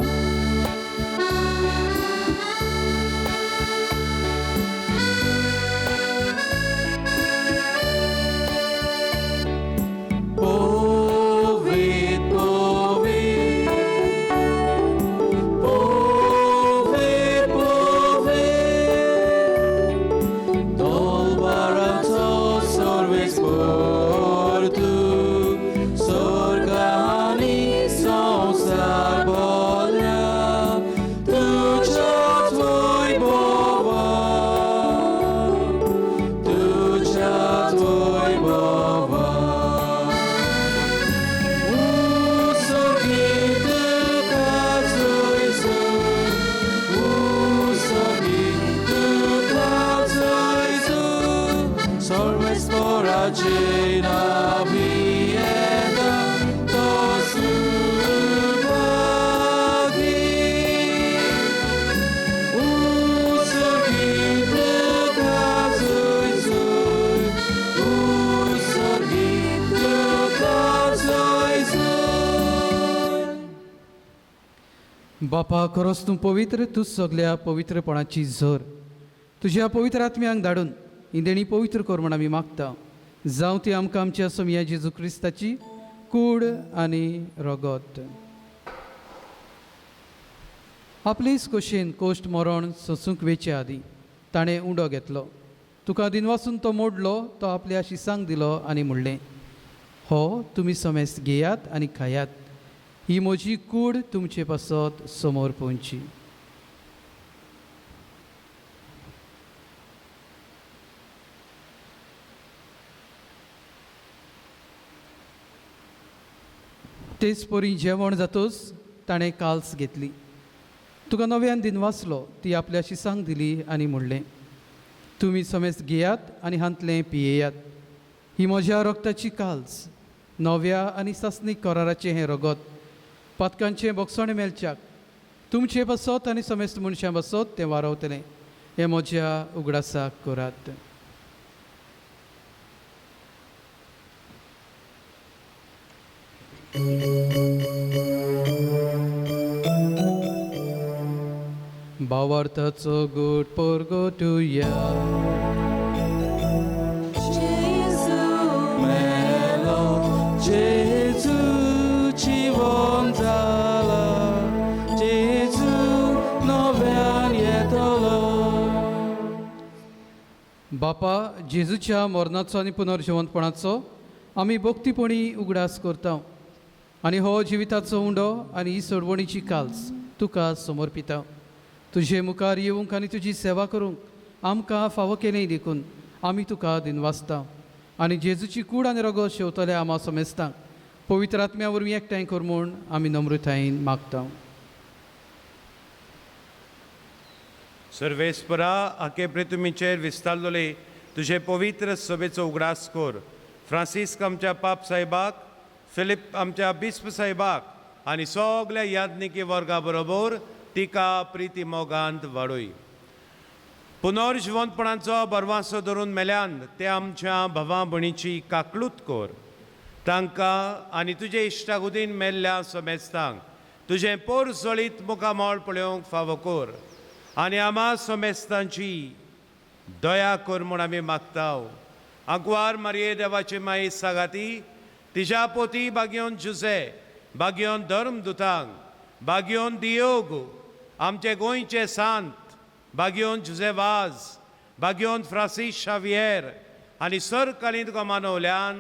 बापा खरोच तूं पवित्र तूं सगल्या पवित्रपणाची झर तुज्या पवित्र आत्म्यांक धाडून ही देणी पवित्र कर म्हण आमी मागता जावं ती आमकां आमच्या सोम्या जेजू क्रिस्ताची कूड आनी रगत आपलीच खोशेन कोश्ट मरण सोंसूंक वेचे आदी ताणें उंडो घेतलो तुका दिनवासून तो मोडलो तो आपल्या शिसांक दिलो आनी म्हणलें हो तुमी समेस्त घेयात आनी खायात ही म्हजी कूड तुमचे पासत समोर पोवची तेच परी जेवण जातोच ताणें काल्स घेतली तुका नव्यान दिन वाचलो ती आपल्या शिसांक दिली आनी म्हणलें तुमी समेस्त घेयात आनी हांतलें पियेयात ही म्हज्या रगताची काल्स नव्या आनी सासनीक कराराचें हें रगत पातकांचें बोगसणे मेलच्याक तुमचे बसत आनी समेस्त मनशां बसत तें वारवतलें हें म्हज्या उगडासाक करात. भावार्थाचो गोड पोरगो तुया मेलो जेजू जिवन जाला जेजू नव्यान येतलो. बापा जेजूच्या मरणाचो आनी पुनर्जिवंतपणाचो आमी भक्तीपणी उगडास करता आनी हो जिविताचो उंडो आनी ही सोडवणीची काल्स तुका समर्पिता. तुजे मुखार येवंक आनी तुजी सेवा करूंक आमकां फावो केलें देखून आमी तुका दिनवासता आनी जेजूची कूड आनी रगत शेवतले आमा समेस्तांक पवित्र आत्म्या वरवीं एकठांय कर म्हूण आमी नम्रतायेन मागता. सर्वेस्परा आखे पृथ्वीचेर विस्तारलोले तुजे पवित्र सभेचो उगडास कर. फ्रांसीस्क आमच्या पाप साहेबाक फिलिप आमच्या बिस्प साहेबाक आनी सगल्या याज्ञिकी वर्गा बरोबर तिका प्रिती मोगांत वाडोय. पुनर्जिवंतपणाचो बरवासो धरून मेल्यान ते आमच्या भावां भणीची काकलूत कर. तांकां आनी तुजे इश्टागुदीन मेल्ल्या समेस्तांक तुजें पोर जळीत मुखामोळ पळोवंक फावो कर आनी आमा समेस्तांची दया कर म्हूण आमी मागताव. आंकवार मारये देवाची माई सागाती तिच्या पोती बागयोन जुजे बागयोन धर्मदुतांक बागयोन दियोग आमचे गोंयचे सांत बागयोन जुजेवाज बागयोन फ्रांसीस शावियर आनी सरकालीन तुका मानवल्यान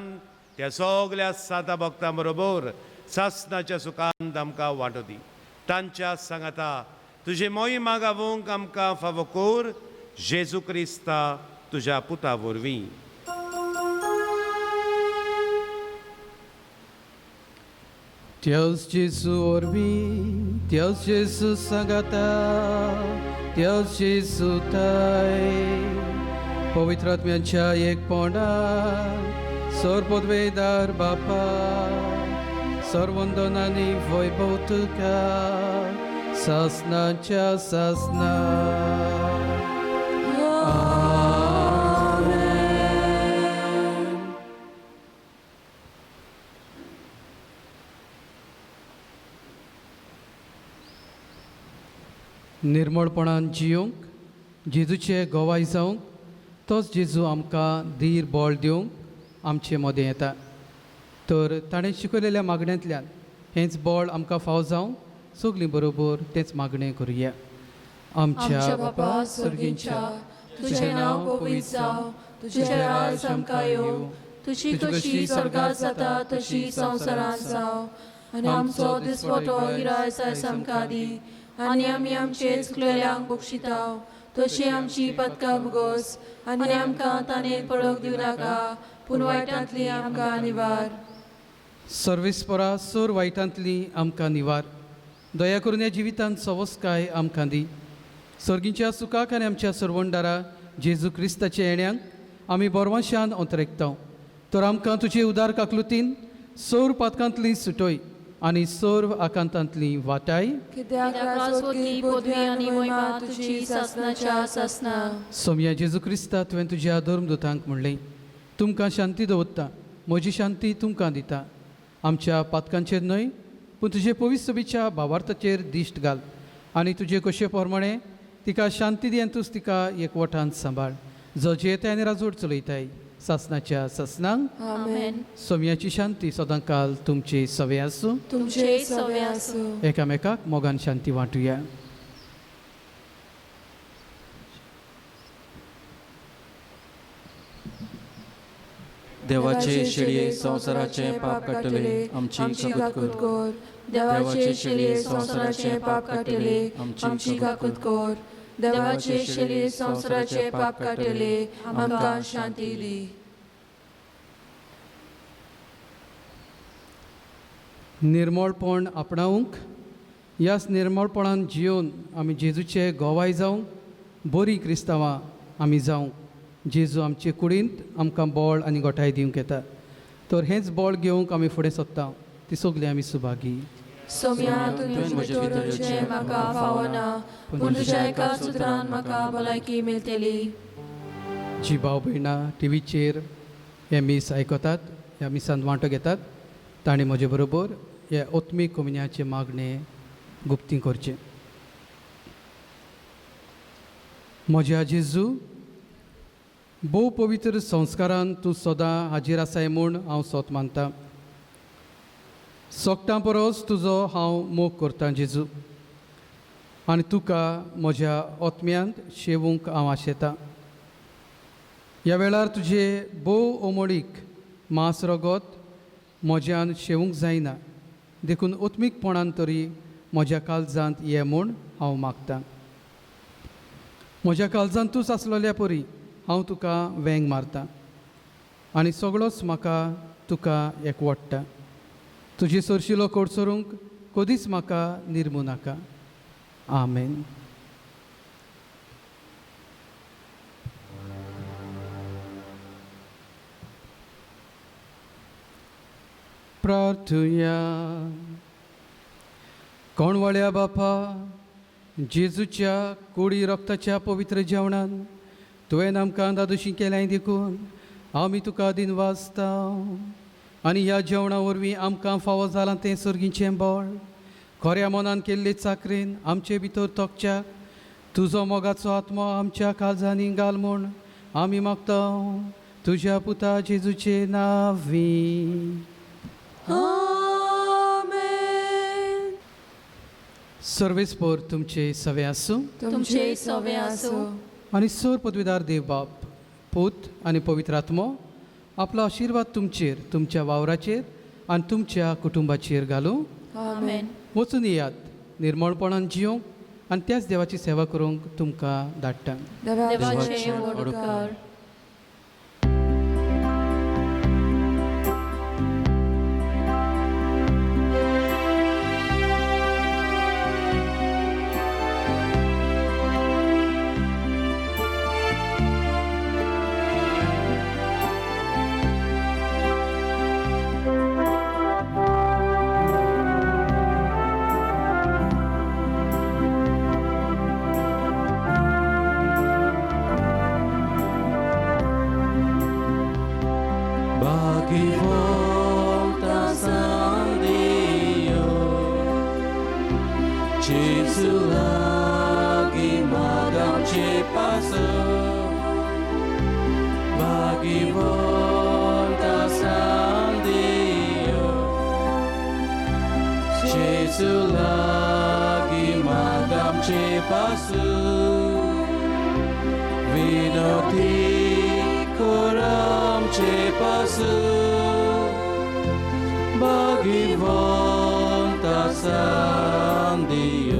त्या सगल्या साता भक्तां बरोबर सासणाच्या सुखांत आमकां वांटो दी. तांच्या सांगाता तुजी मोहिमा गावूंक आमकां फावो कर जेजू क्रिस्ता तुज्या पुता वरवीं. Deus Jesus orbi, Deus Jesus sagata, Deus Jesus tai. पवित्र आत्म्याच्या एक पोंडा सर्वोद्वेदार बापा सर्वंदनांनी वैभव तुका सासनाच्या सासना. निर्मळपणान जियोंक जेजूचे गोवाय जावंक तोच जेजू आमकां धीर बोळ दिवंक आमचे मदें येता. तर ताणें शिकयलेल्या मागण्यांतल्यान हेंच बोळ आमकां फाव जावंक सगलीं बरोबर तेंच मागणें करुया. आमच्या बापा सर्गींच्या तुझें नांव पवित्र जावं तुझें राज आमकां येवं तुजी कशी स्वर्गांत जाता तशी संवसारांत जावं आनी आमचो दिसपटो गिराय आयज आमकां दी आनी आमी आमचे चुकलेल्यांक बक्षिताव तशी आमची पदकां भुगोस आनी आमकां ताणें पडोवंक दिवं नाका पूण वायटांतली आमकां निवार. सर्वेस्परा सोर वायटांतली आमकां निवार. दया करून ह्या जिवितांत सवस्काय आमकां दी. सर्गीच्या सुखाक आनी आमच्या सर्वंडारा जेजू क्रिस्ताच्या येण्याक आमी बोरवाशान अंतरेकता. तर आमकां तुजे उदार काकलुतीन सोर पातकांतली सुटोय आनी सोर आकांतांतली वाटाय. कित्याक राजवटी पदवी आनी महिमा तुजी सासनाच्या सासना. सोम्या जेजू क्रिस्ता तुवें तुज्या धर्मदुतांक म्हणलें तुमकां शांती दवरता म्हजी शांती तुमकां दिता. आमच्या पातकांचेर न्हय पूण तुजे पवित्र सभेच्या भावार्थाचेर दिश्ट घाल आनी तुजे कशे प्रमाणे तिका शांती दियेन तूं तिका एकवटांत सांबाळ जो जेता आनी राजवट चलयताय सासनाच्या सासनांक. आमेन. सोम्याची शांती सदां काल तुमचे सवे आसूं. तुमचे सवे आसूं. एकामेकाक मोगान शांती वांटुया. देवाचे शिडये संवसाराचे पाप काडटले आमची काकूत कोर. देवाचे शिडये संवसाराचे पाप काडटले आमची काकूत कोर. देवाचे शिडये संवसाराचे पाप काडटले आमकां शांती दी. निर्मळपण आपणावंक ह्याच निर्मळपणान जिवन आमी जेजूचे गोवाय जावंक बरीं क्रिस्तांवां आमी जावंक जेजू आमचे कुडींत आमकां बळ आनी गोठाय दिवंक येता. तर हेंच बळ घेवंक आमी फुडें सरता. ती सगलीं आमी सुभागी. सोम्या तुवें म्हजे भितरचें म्हाका फावना, पूण तुज्या एका सुत्रान म्हाका भलायकी मेळटली. जी भाव भयणां टीव्हीचेर हे मीस आयकतात, ह्या मिसान वांटो घेतात, ताणें म्हजे बरोबर हे ओत्मीक कोमुन्याचे मागणें गुप्ती करचें. म्हज्या जेजू, भोव पवित्र संस्कारान तूं सदां हाजीर आसाय म्हूण हांव सोत मानतां. सोगटां परस तुजो हांव मोग करतां जेजू, आनी तुका म्हज्या ओत्म्यांत शेवूंक हांव आशेतां. ह्या वेळार तुजे भोव ओमळीक मांस रगत म्हज्यान शेवूंक जायना, देखून ओत्मीकपणान तरी म्हज्या काळजांत ये म्हूण हांव मागतां. म्हज्या काळजांत तूंच आसलोल्या परी हांव तुका वेंग मारतां, आनी सगळोच म्हाका तुका एकवडटा. तुजी सरशिलो कोडसरूंक कधीच म्हाका निर्मू नाका. आमेन. प्रार्थुया. कोणवळ्या बापा, जेजूच्या कुडी रक्ताच्या पवित्र जेवणान तुवें आमकां दादोशी केल्याय देखून आमी तुका दिन वाजता. आनी ह्या जेवणा वरवीं आमकां फावो जालां तें सर्गीचें बळ खऱ्या मनान केल्ले चाकरेन आमचे भितर तोखच्याक तुजो मोगाचो आत्मो आमच्या काळजांनी घाल म्हूण आमी मागता. तुज्या पुता जेजूचे नांवी. आमेन. सर्वेस्पर तुमचे सवे आसूं. तुमचे सवे आसूं. आनी सर पदवीदार देव बाप, पूत आनी पवित्र आत्मो आपलो आशिर्वाद तुमचेर, तुमच्या वावराचेर आनी तुमच्या कुटुंबाचेर घालूं. आमेन. वचून येयात, निर्मळपणान जियोंक आनी त्याच देवाची सेवा करूंक तुमकां धाडटा. देवाचे व्हड कर. Gesù lagi magam-Ci paso, bagi volta sang Dio. Gesù lagi magam-Ci paso, vinoti koram-Ci paso, bagi volta sang Dio.